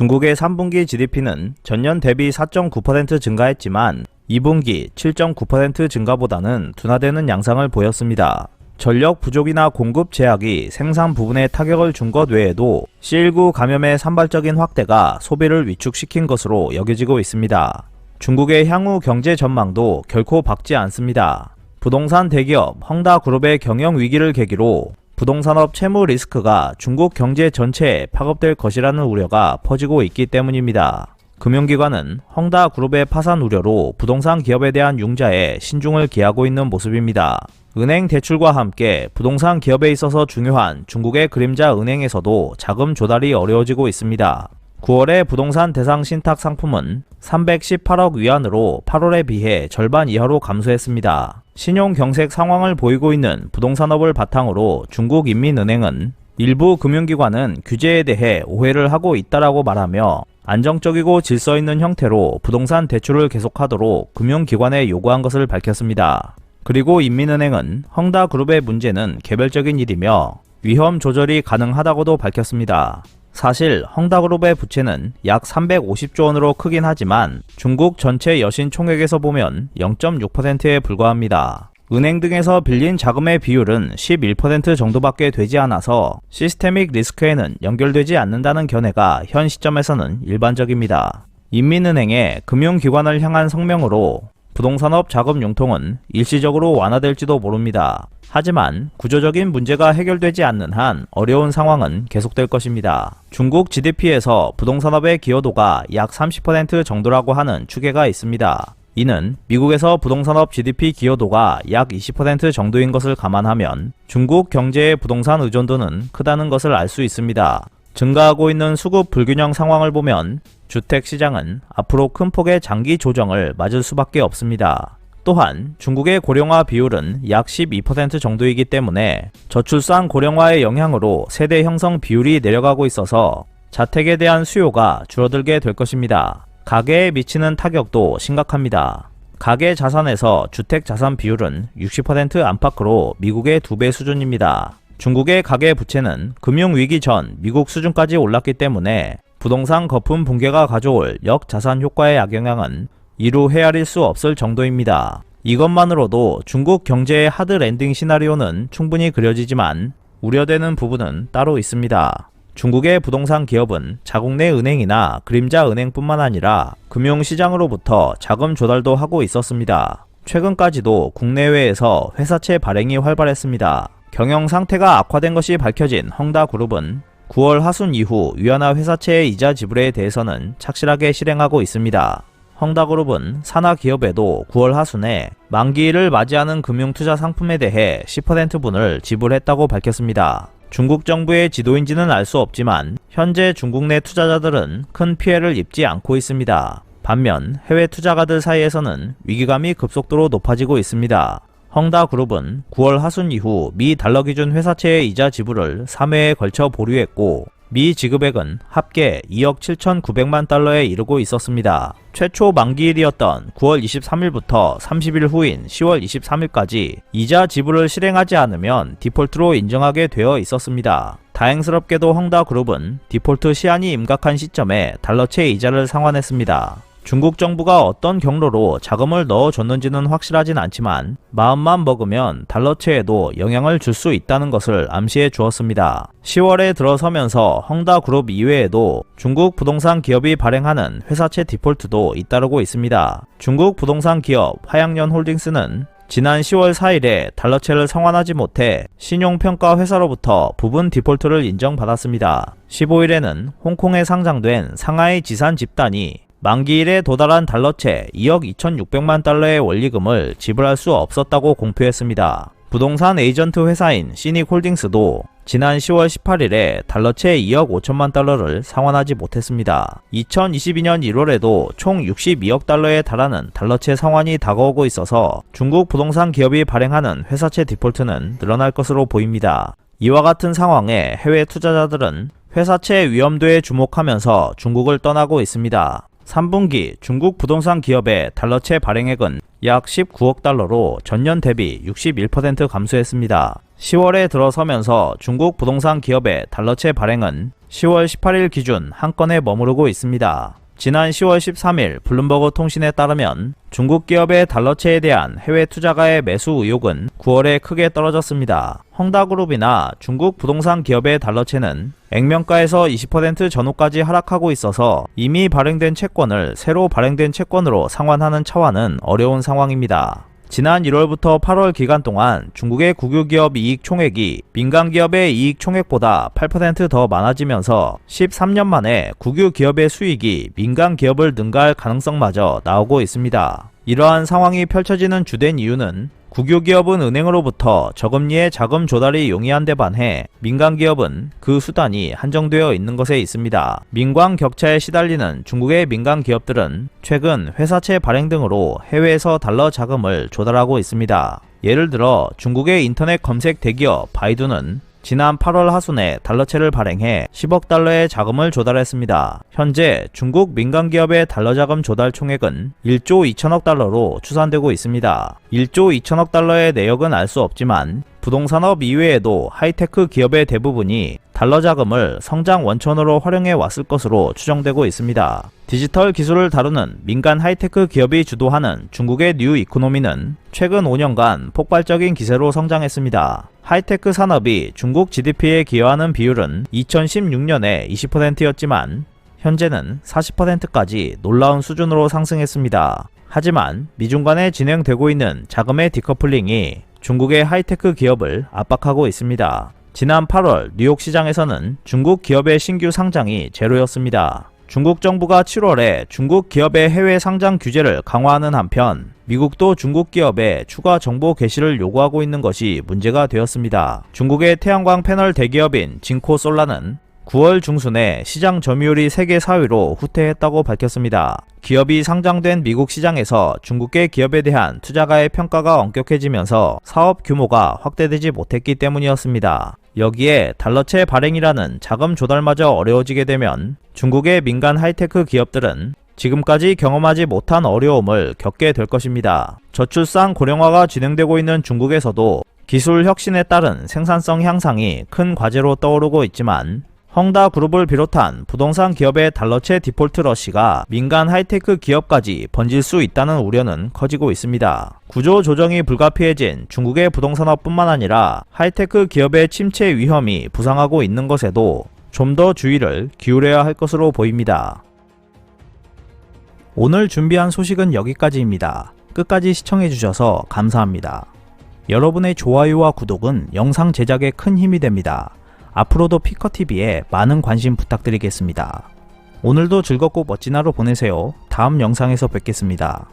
중국의 3분기 GDP는 전년 대비 4.9% 증가했지만 2분기 7.9% 증가보다는 둔화되는 양상을 보였습니다. 전력 부족이나 공급 제약이 생산 부분에 타격을 준 것 외에도 C19 감염의 산발적인 확대가 소비를 위축시킨 것으로 여겨지고 있습니다. 중국의 향후 경제 전망도 결코 밝지 않습니다. 부동산 대기업 헝다그룹의 경영 위기를 계기로 부동산업 채무 리스크가 중국 경제 전체에 파급될 것이라는 우려가 퍼지고 있기 때문입니다. 금융기관은 헝다그룹의 파산 우려로 부동산 기업에 대한 융자에 신중을 기하고 있는 모습입니다. 은행 대출과 함께 부동산 기업에 있어서 중요한 중국의 그림자 은행에서도 자금 조달이 어려워지고 있습니다. 9월의 부동산 대상 신탁 상품은 318억 위안으로 8월에 비해 절반 이하로 감소했습니다. 신용 경색 상황을 보이고 있는 부동산업을 바탕으로 중국인민은행은 일부 금융기관은 규제에 대해 오해를 하고 있다라고 말하며 안정적이고 질서 있는 형태로 부동산 대출을 계속하도록 금융기관에 요구한 것을 밝혔습니다. 그리고 인민은행은 헝다그룹의 문제는 개별적인 일이며 위험 조절이 가능하다고도 밝혔습니다. 사실 헝다그룹의 부채는 약 350조 원으로 크긴 하지만 중국 전체 여신 총액에서 보면 0.6%에 불과합니다. 은행 등에서 빌린 자금의 비율은 11% 정도밖에 되지 않아서 시스테믹 리스크에는 연결되지 않는다는 견해가 현 시점에서는 일반적입니다. 인민은행의 금융기관을 향한 성명으로 부동산업 자금 융통은 일시적으로 완화될지도 모릅니다. 하지만 구조적인 문제가 해결되지 않는 한 어려운 상황은 계속될 것입니다. 중국 GDP에서 부동산업의 기여도가 약 30% 정도라고 하는 추계가 있습니다. 이는 미국에서 부동산업 GDP 기여도가 약 20% 정도인 것을 감안하면 중국 경제의 부동산 의존도는 크다는 것을 알 수 있습니다. 증가하고 있는 수급 불균형 상황을 보면 주택시장은 앞으로 큰 폭의 장기 조정을 맞을 수밖에 없습니다. 또한 중국의 고령화 비율은 약 12% 정도이기 때문에 저출산 고령화의 영향으로 세대 형성 비율이 내려가고 있어서 자택에 대한 수요가 줄어들게 될 것입니다. 가계에 미치는 타격도 심각합니다. 가계 자산에서 주택 자산 비율은 60% 안팎으로 미국의 2배 수준입니다. 중국의 가계 부채는 금융위기 전 미국 수준까지 올랐기 때문에 부동산 거품 붕괴가 가져올 역자산 효과의 악영향은 이루 헤아릴 수 없을 정도입니다. 이것만으로도 중국 경제의 하드 랜딩 시나리오는 충분히 그려지지만 우려되는 부분은 따로 있습니다. 중국의 부동산 기업은 자국 내 은행이나 그림자 은행뿐만 아니라 금융시장으로부터 자금 조달도 하고 있었습니다. 최근까지도 국내외에서 회사채 발행이 활발했습니다. 경영 상태가 악화된 것이 밝혀진 헝다그룹은 9월 하순 이후 위안화 회사채의 이자 지불에 대해서는 착실하게 실행하고 있습니다. 헝다그룹은 산하기업에도 9월 하순에 만기일을 맞이하는 금융투자 상품에 대해 10%분을 지불했다고 밝혔습니다. 중국 정부의 지도인지는 알 수 없지만 현재 중국 내 투자자들은 큰 피해를 입지 않고 있습니다. 반면 해외 투자가들 사이에서는 위기감이 급속도로 높아지고 있습니다. 헝다그룹은 9월 하순 이후 미 달러 기준 회사채의 이자 지불을 3회에 걸쳐 보류했고 미 지급액은 합계 2억 7,900만 달러에 이르고 있었습니다. 최초 만기일이었던 9월 23일부터 30일 후인 10월 23일까지 이자 지불을 실행하지 않으면 디폴트로 인정하게 되어 있었습니다. 다행스럽게도 헝다그룹은 디폴트 시한이 임박한 시점에 달러채 이자를 상환했습니다. 중국 정부가 어떤 경로로 자금을 넣어줬는지는 확실하진 않지만 마음만 먹으면 달러채에도 영향을 줄 수 있다는 것을 암시해 주었습니다. 10월에 들어서면서 헝다그룹 이외에도 중국 부동산 기업이 발행하는 회사채 디폴트도 잇따르고 있습니다. 중국 부동산 기업 화양연홀딩스는 지난 10월 4일에 달러채를 상환하지 못해 신용평가 회사로부터 부분 디폴트를 인정받았습니다. 15일에는 홍콩에 상장된 상하이 지산 집단이 만기일에 도달한 달러채 2억 2,600만 달러의 원리금을 지불할 수 없었다고 공표했습니다. 부동산 에이전트 회사인 시닉홀딩스도 지난 10월 18일에 달러채 2억 5천만 달러를 상환하지 못했습니다. 2022년 1월에도 총 62억 달러에 달하는 달러채 상환이 다가오고 있어서 중국 부동산 기업이 발행하는 회사채 디폴트는 늘어날 것으로 보입니다. 이와 같은 상황에 해외 투자자들은 회사채 위험도에 주목하면서 중국을 떠나고 있습니다. 3분기 중국 부동산 기업의 달러채 발행액은 약 19억 달러로 전년 대비 61% 감소했습니다. 10월에 들어서면서 중국 부동산 기업의 달러채 발행은 10월 18일 기준 한 건에 머무르고 있습니다. 지난 10월 13일 블룸버그 통신에 따르면 중국 기업의 달러채에 대한 해외 투자가의 매수 의욕은 9월에 크게 떨어졌습니다. 헝다그룹이나 중국 부동산 기업의 달러채는 액면가에서 20% 전후까지 하락하고 있어서 이미 발행된 채권을 새로 발행된 채권으로 상환하는 차원은 어려운 상황입니다. 지난 1월부터 8월 기간 동안 중국의 국유기업 이익 총액이 민간기업의 이익 총액보다 8% 더 많아지면서 13년 만에 국유기업의 수익이 민간기업을 능가할 가능성마저 나오고 있습니다. 이러한 상황이 펼쳐지는 주된 이유는 국유기업은 은행으로부터 저금리의 자금 조달이 용이한 데 반해 민간기업은 그 수단이 한정되어 있는 것에 있습니다. 민관 격차에 시달리는 중국의 민간기업들은 최근 회사채 발행 등으로 해외에서 달러 자금을 조달하고 있습니다. 예를 들어 중국의 인터넷 검색 대기업 바이두는 지난 8월 하순에 달러채를 발행해 10억 달러의 자금을 조달했습니다. 현재 중국 민간기업의 달러 자금 조달 총액은 1조 2천억 달러로 추산되고 있습니다. 1조 2천억 달러의 내역은 알 수 없지만 부동산업 이외에도 하이테크 기업의 대부분이 달러 자금을 성장 원천으로 활용해 왔을 것으로 추정되고 있습니다. 디지털 기술을 다루는 민간 하이테크 기업이 주도하는 중국의 뉴 이코노미는 최근 5년간 폭발적인 기세로 성장했습니다. 하이테크 산업이 중국 GDP에 기여하는 비율은 2016년에 20%였지만 현재는 40%까지 놀라운 수준으로 상승했습니다. 하지만 미중 간에 진행되고 있는 자금의 디커플링이 중국의 하이테크 기업을 압박하고 있습니다. 지난 8월 뉴욕 시장에서는 중국 기업의 신규 상장이 제로였습니다. 중국 정부가 7월에 중국 기업의 해외 상장 규제를 강화하는 한편 미국도 중국 기업의 추가 정보 게시를 요구하고 있는 것이 문제가 되었습니다. 중국의 태양광 패널 대기업인 징코솔라는 9월 중순에 시장 점유율이 세계 4위로 후퇴했다고 밝혔습니다. 기업이 상장된 미국 시장에서 중국계 기업에 대한 투자가의 평가가 엄격해지면서 사업 규모가 확대되지 못했기 때문이었습니다. 여기에 달러채 발행이라는 자금 조달마저 어려워지게 되면 중국의 민간 하이테크 기업들은 지금까지 경험하지 못한 어려움을 겪게 될 것입니다. 저출산 고령화가 진행되고 있는 중국에서도 기술 혁신에 따른 생산성 향상이 큰 과제로 떠오르고 있지만 헝다그룹을 비롯한 부동산 기업의 달러채 디폴트 러시가 민간 하이테크 기업까지 번질 수 있다는 우려는 커지고 있습니다. 구조 조정이 불가피해진 중국의 부동산업뿐만 아니라 하이테크 기업의 침체 위험이 부상하고 있는 것에도 좀 더 주의를 기울여야 할 것으로 보입니다. 오늘 준비한 소식은 여기까지입니다. 끝까지 시청해주셔서 감사합니다. 여러분의 좋아요와 구독은 영상 제작에 큰 힘이 됩니다. 앞으로도 피커TV에 많은 관심 부탁드리겠습니다. 오늘도 즐겁고 멋진 하루 보내세요. 다음 영상에서 뵙겠습니다.